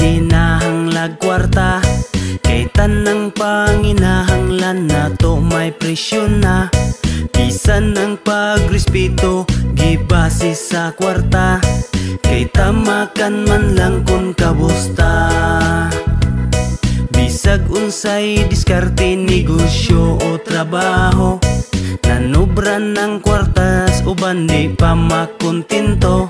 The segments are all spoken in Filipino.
kinahanglag kwarta, kay tanang panginahanglan nato may presyo na. Bisan ang pagrespeto gibase sa kwarta, kay tamakan man lang kung kabusta. Bisag unsay diskarte, negosyo o trabaho, nanubran ng kwartas uban di pa makontento.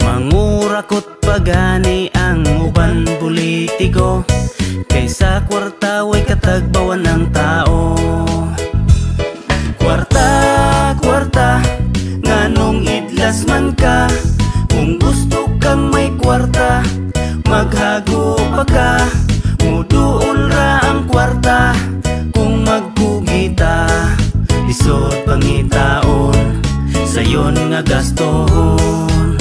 Mangurakot pagani ang uban politiko, kaysa kwarta way katagbawan ng tao. Kwarta, kwarta, nganong idlas man ka, kung gusto kang may kwarta, maghago pa ka. Muduol ra ang kwarta, kung magkugita, isod pangitaon, sayon nga gastohon.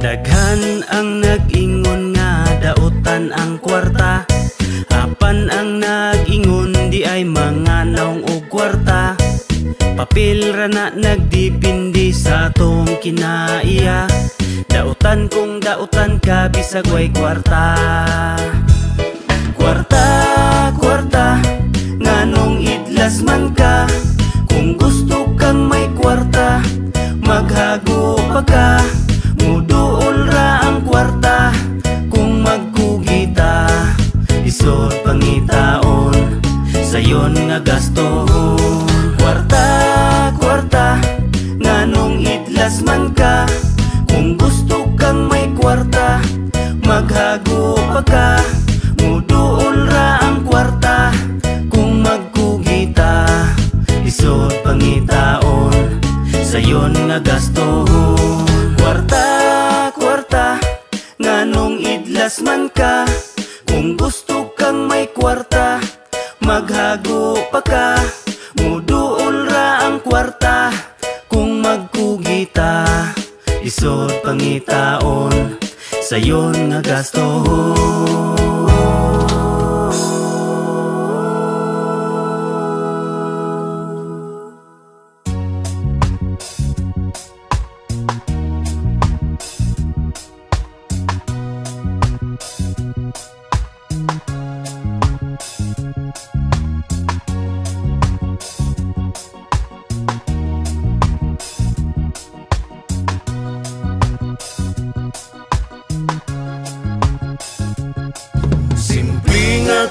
Daghan ang nag-ingon nga dautan ang kwarta, apan ang nag-ingon di ay mga naong og kwarta. Papel ra na nagdipindi sa atong kinaiya, dautan kung dautan ka bisag way kwarta. Kwarta, kwarta, nganong idlas man ka, kung gusto kang may kwarta, maghago pa ka. Muduol ra ang kwarta, kung magkugita, isod pangitaon, sayon nga gastohon. Kwarta, kwarta, nganong idlas man ka, kung gusto kang may kwarta, maghago pa ka. Muduol ra ang kwarta, kung magkugita, isod pangitaon, sayon nga gastohon. Kwarta, kwarta, nganong idlas man ka, kung gusto kang may kwarta, maghago pa ka. Muduol ra ang kwarta, kung magkugita, isod pangitaon, sayon nga gastohon.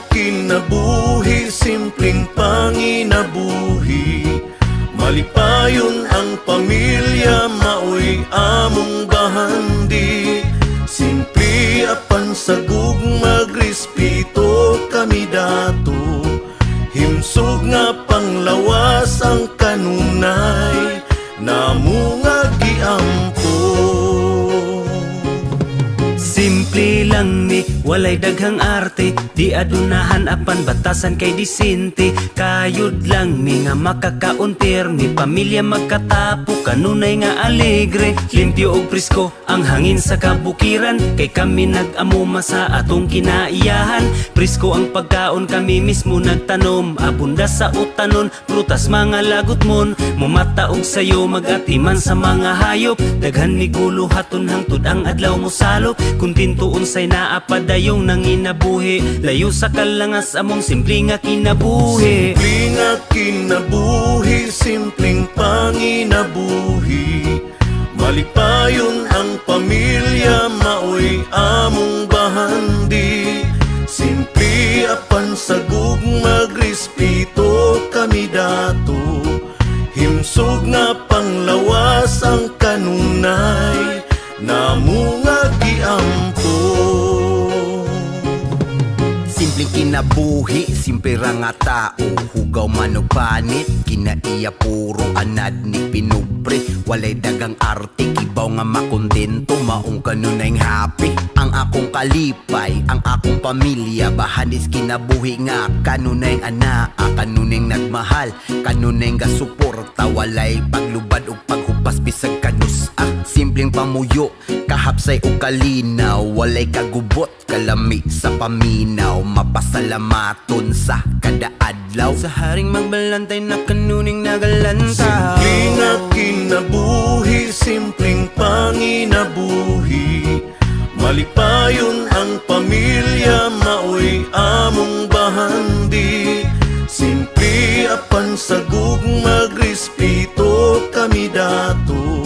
Kinabuhi, simpleng panginabuhi, malipayon ang pamilya, maoy among bahandi. Simple apan sagug magrespeto kami dato, himsog nga panglawas ang kanunay, namo nga giampo. Simple lang mi, walay daghang arte, di adunahan apan batasan kay disente. Kayod lang mi nga makakauntir, mi pamilya magkatapo, kanunay nga alegre. Limpyo og presko ang hangin sa kabukiran, kay kami nag-amuma sa atong kinaiyahan. Presko ang pagkaon, kami mismo nagtanom, abunda sa utanon, prutas mga lagot mon. Mumata og sayo, magatiman sa mga hayop, daghan mi gulo haton hangtod ang adlaw mo salop. Kuntinto unsay naapadayong nanginabuhi, layo sa kalangas among simple nga kinabuhi. Simple nga kinabuhi, simpleng panginabuhi, malipayon ang pamilya, maoy among bahandi. Simple apan sagug magrespeto kami dato, himsog nga panglawas ang kanunay, namo nga giampo. Simpleng kinabuhi, simple ra nga tao, hugaw man og panit, kinaiya puro anad ni pinubre. Walay dagang arte, kibaw nga makontento, maong kanunay happy. Ang akong kalipay, ang akong pamilya, bahanis kinabuhi nga kanunay anaa, kanunay nagmahal, kanunay nga suporta. Walay paglubad og paghupas bisag kanus. Simpleng pamuyo, kahapsay o kalinaw, walay kagubot, kalami sa paminaw, mapasalamaton sa kada adlaw. Sa haring magbalantay na kanuning nagalanta. Simple nga kinabuhi, simpleng panginabuhi, Malipayon ang pamilya, maoy among bahandi. Simple apan sagug magrespeto kami dato.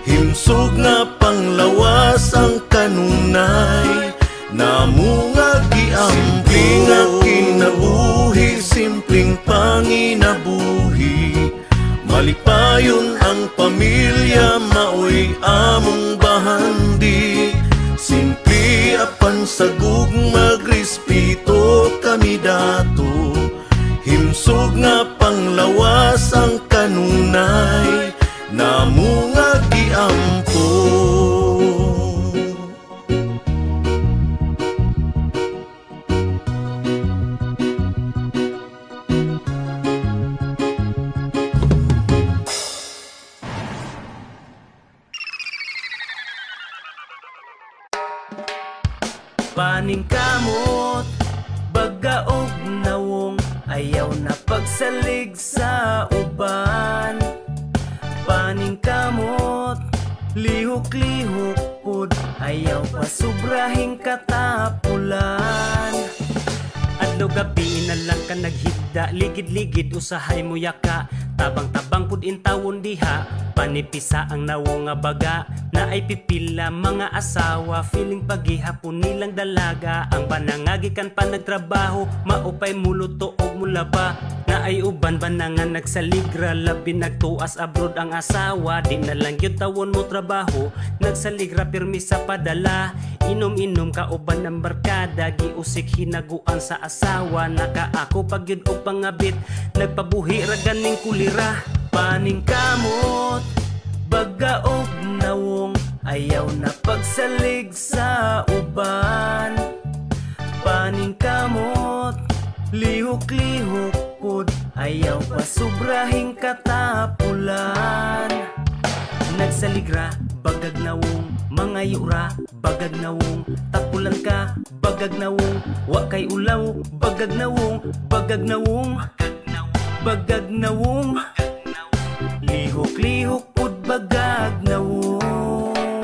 Himsog nga panglawas ang kanunay, namo nga giampo. Simple nga kinabuhi, simpleng panginabuhi. Malipayon ang pamilya, maoy among bahandi. Simple apan sagug magrespeto kami dato. Himsog nga panglawas ang kanunay, namo nga giampo. Paning kamot, bagaog nawong, ayaw na pagsalig sa uban. Paning kamot, lihok-lihok pud, ayaw pa sobrahing katapulan. Adlaw gabi na lang ka naghigda, ligid-ligid usahay mo yaka. Tabang-tabang pud intawon diha, panipisa ang nawo nga baga. Na ay pipila mga asawa, feeling paghihapon nilang dalaga. Ang panangagikan pa nagtrabaho, maupay muluto og mulaba. Na ay uban banangan nagsaligra, labi nagtuas abroad ang asawa. Di na lang yun tawon mo trabaho, nagsaligra pirmi sa padala. Inom-inom ka uban ng barkada, giusik hinaguan sa asawa. Nakaako pag yun og pangabit, nagpabuhi ra ganing kulira. Paning kamot, bagaog nawong, ayaw na pagsalig sa uban. Paning kamot, lihok-lihok pud, ayaw pa sobrahing katapulan. Nagsaligra, bagag nawong, mga yura, bagag nawong. Tapulan ka, bagag nawong, wa kay ulaw, bagag nawong, bagag nawong, bagag nawong. Lihok-lihok pud bagag nawong.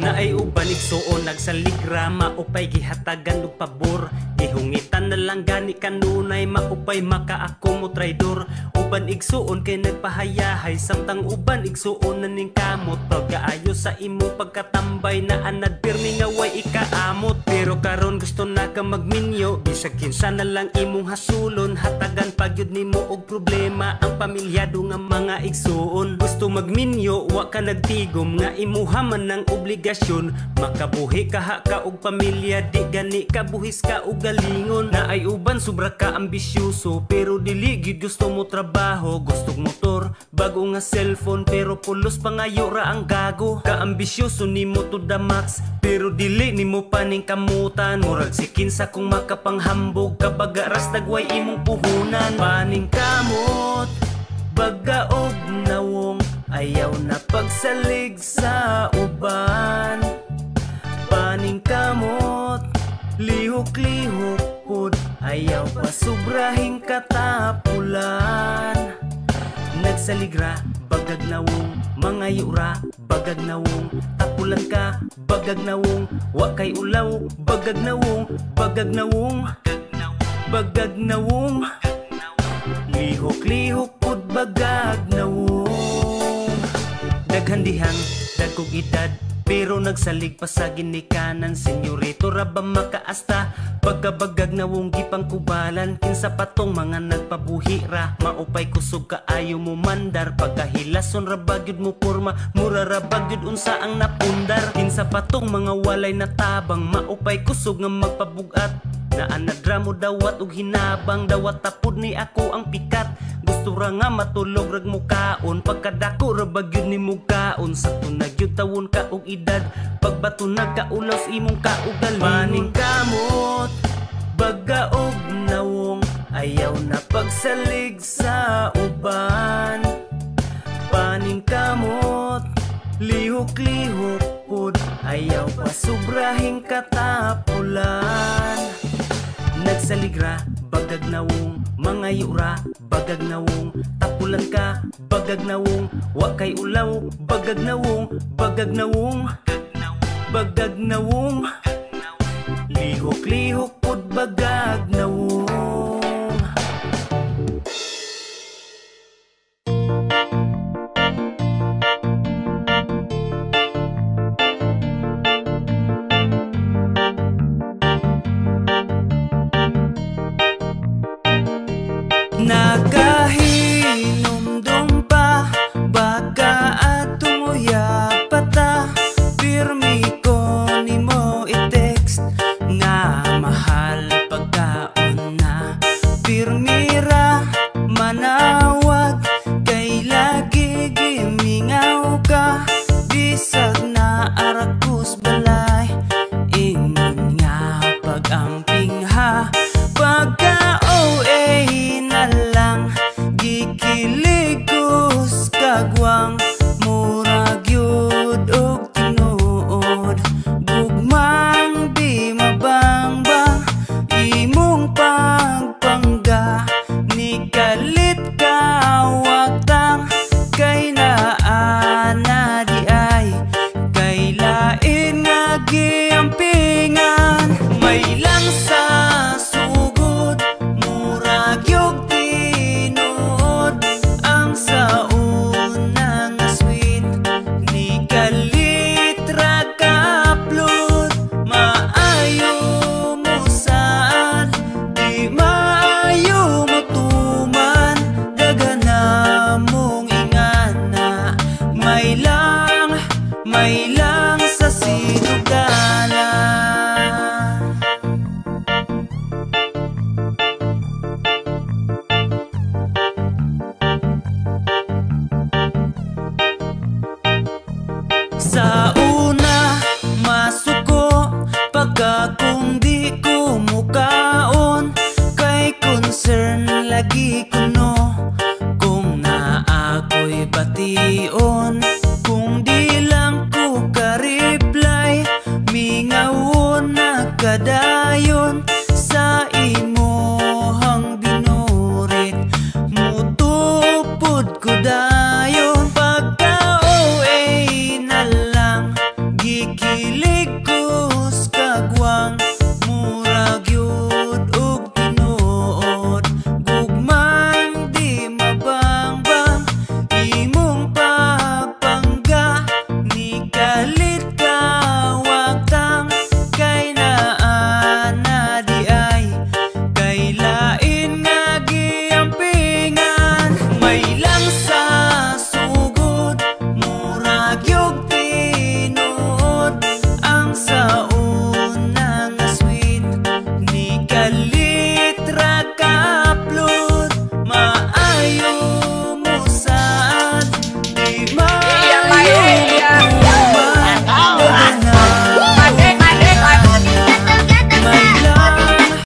Na ay uban igsuon nagsaligra, maupay gihatagan og pabor. Gihungitan na lang gani kanunay, maupay makaako mo traidor. Uban igsuon kay nagpahayahay, samtang uban igsuon na ning kamot. Pagkaayo sa imo pagkatambay, na anad pirmi nga way ikaamot. Pero karon gusto na ka magminyo, bisag kinsa na lang imong hasulon. Hatagan pagyud nimo og problema ang pamilyado nga mga igsuon. Gusto magminyo, wa ka nagtigom, nga imuha man ng obligasyon. Makabuhi kaha ka og pamilya, di gani kabuhis ka og galingon. Na ay uban sobra ka ambisyoso, pero dili gid gusto mo trabaho. Gustong motor, bago nga cellphone, pero pulos pangayo ra ang gago. Kaambisyoso nimo to the max, pero dili nimo paning kamutan. Murag si kinsa kung makapanghambog, kabaga ras dagway imong puhunan. Paning kamot, bagaog nawong, ayaw na pagsalig sa uban. Paning kamot, lihok-lihok pud, ayaw pa sobrahing katapulan. Nagsaligra, bagag nawong, mga yura, bagag nawong. Tapulan ka, bagag nawong, wa kay ulaw, bagag nawong, bagag nawong, bagag nawong. Lihok-lihok pud bagag nawong. Daghan dihang, dagkog edad, pero nagsalig pa sa ginikanan. Senyorito ra ba makaasta, pagkabagag nawong gipang kubalan. Kinsa patong mga nagpabuhi ra, maupay kusog kaayo mo mandar. Pagkahilason ra bagyud mo porma, mura ra bagyud unsa ang napundar. Kinsa patong mga walay natabang, maupay kusog nga magpabugat. Naanadra mo dawat og hinabang, dawat tapod ni ako ang pikat. Gusto ra nga matulog rag mo kaon, pagkadako ra bagyud ni mo kaon. Sa tunag yun tawon ka og edad, pagbato nagkaulaw sa imong kaugal. Paning kamot, bagaog nawong, ayaw na pagsalig sa uban. Paning kamot, lihok-lihok pud, ayaw pa sobrahing katapulan. Nagsaligra, bagag nawong, mga yura, bagag nawong. Tapulan ka, bagag nawong, wa kay ulaw, bagag nawong, bagag nawong, bagag nawong, lihok-lihok pud bagag nawong. Nakahinumdum pa, baka at tumuyag pata. Pirmi ko nimo i-text nga mahal pagkaon na. Pirmi ra manawag, kay lagi gimingaw ka. Bisag na arakus balay, ingon nga pag-amping ha. Pagka-OA na lang, gikiligos kagwang, murag yun og tinuod. Gugmang di mabangbang, imong pagpangga, ni kalit ka waktang. Kay naana di ay, kay lain nga giampingan. May lang sa sugod, murag yung tinuod. Ang sa una nga sweet, ni kalit ra ka-upload. Maayo mo saan, di maayo mo tuman. Dagan na mong ingana, may lang sa sinugdanan. Sa una, masuko, pagka kung di ko mukaon. Kay concern lagi ko no, kung na ako'y bation. Kung di lang ko ka-reply, mingawon na kadayon. Sa imohang binurit, mutupod ko dayon. Pagka-OA na lang, gikiligos kagwang, murag yun og tinuod. Gugmang di mabangbang, imong papangga, ni kalit